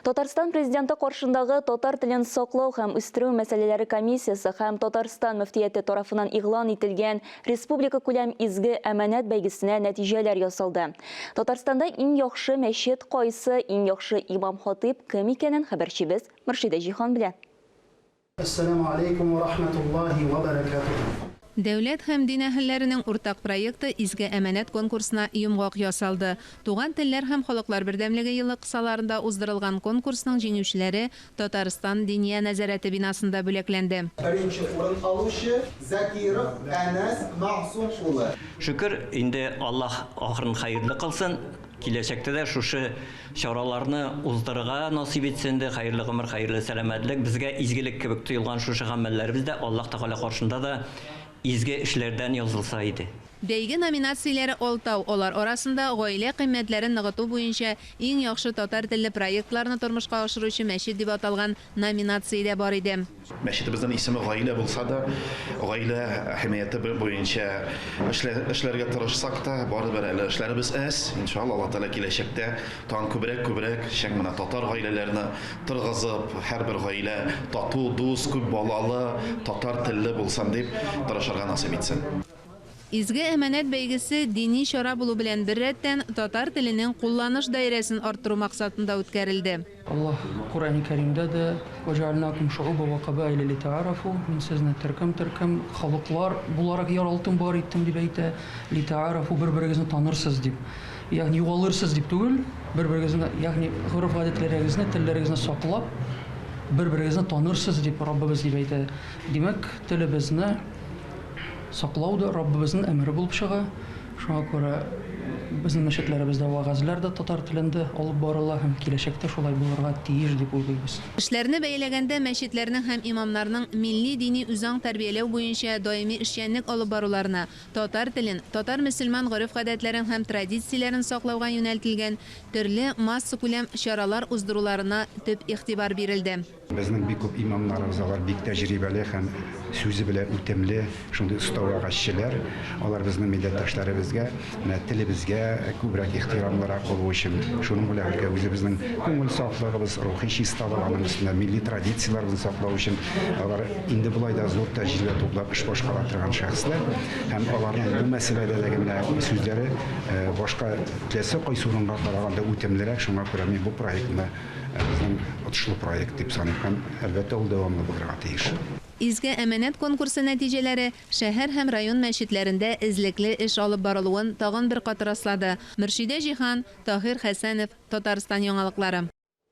Татарстан президенті қоршындағы татар тілін соқлау һәм үстерү мәсьәләләре комиссиясы һәм Татарстан мөфтияте тарафынан игълан ителгән республика күләм изге әманәт бәйгесенә нәтиҗәләр ясалды. Татарстанда иң яхшы мәчет кайсы, иң яхшы имам-хатиб кем икәнен хәбәрчебез Мөршидә Җихан белә. Ассаламу алейкум ва рахматуллахи ва баракатуһ. Дәүләт һәм дин әһелләренең уртак проекты изге әманәт конкурсына йомгак ясалды. Туган телләр һәм халыклар бердәмлеге елы кысаларында уздырылган конкурсның җиңүчеләре Татарстан Диния нәзарәте бинасында бүләкләнде. Беренче урын алучы Закиров Әнәс Мәгъсум улы. Шөкер, инде Аллаһ ахырын хәерле кылсын. Киләчәктә дә шушы чараларны уздырырга насип итсен дә, хәерле гомер, хәерле сәламәтлек, безгә изгелек кебек тоелган шушы гамәлләребез дә Аллаһ Тәгалә каршында да изге эшләрдән язылса иде. Бәйге номинацияләре алтау, алар арасында гаилә кыйммәтләрен ныгыту буенча иң яхшы татар телле проектларны тормышка ашыручы мәчет дип аталган номинация бар иде. Мәчетебезнең исеме гаилә булса да, гаилә әһәмияте буенча эшләргә тырышсак та, барыбер әле эшләребез әз. Иншалла, Аллаһ Тәгалә киләчәктә тагын күбрәк шәң менә татар гаиләләренә тыргызып, һәрбер гаилә тату, дус, күп балалы, татар телле булсын дип тырышырга насип итсен. Изге әманәт бәйгесе дини чара булу белән беррәттән татар теленең кулланыш даирәсен арттыру максатында үткәрелде. Allah Kur'an-ı Kerim'de de وَجَعَلْنَاكُمْ شُعُوبًا وَقَبَائِلَ لِتَعَارَفُوا min sözünə tərkəm xalqlar bularak yaraltın bar ettim diп әйтә, لِتَعَارَفُوا bir-birinizni tanırsınız дип. Ягъни югалырсыз дип түгел, bir-birinizni, ягъни гырыф-гадәтләрегезне, телләрегезне саклап, bir-birinizni tanırsınız дип Раббыбыз дип әйтә. Димәк, телебезне саклау да Раббыбызның әмере булып чыга. Шуңа күрә безнең мәчетләребездә вагазлар да татар телендә алып барыла һәм киләчәктә шулай булырга тиеш дип уйлыйбыз. Эшләрне бәяләгәндә мәчетләрнең һәм имамнарның милли дини үзаң тәрбияләү буенча даими эшчәнлек алып баруларына, татар телен, татар-мөселман гореф-гадәтләрен һәм традицияләрен саклауга юнәлтелгән төрле масса күләм чаралар уздыруларына төп игътибар бирелде. Безнең бик күп имамнарыбыз алар бик тәҗрибәле һәм сүзе белән үтемле, шундый осталык эшчеләр. Алар безнең милләттәшләребезгә, телебезгә күбрәк ихтирамлырак булу өчен, шуның белән үзебезнең күңел сафлыгыбыз, рухи чисталыгының өстенә милли традицияләрне саклау өчен алар инде булай да зур тәҗрибә туплап эш башкара торган шәхесләр һәм аларның бу мәсьәләдә дә генә сүзләре башка теләсә кайсы урынга караганда үтемлерәк. Шуңа күрә мин бу проектны безнең отышлы проект дип саныйм һәм әлбәттә ул дәвамлы булырга тиеш. Изге әманәт конкурсы нәтиҗәләре шәһәр һәм район мәчетләрендә эзлекле эш алып барылуын тагын бер кат раслады. Мөршидә Җихан, Таһир Хәсәнов, Татарстан яңалыклары.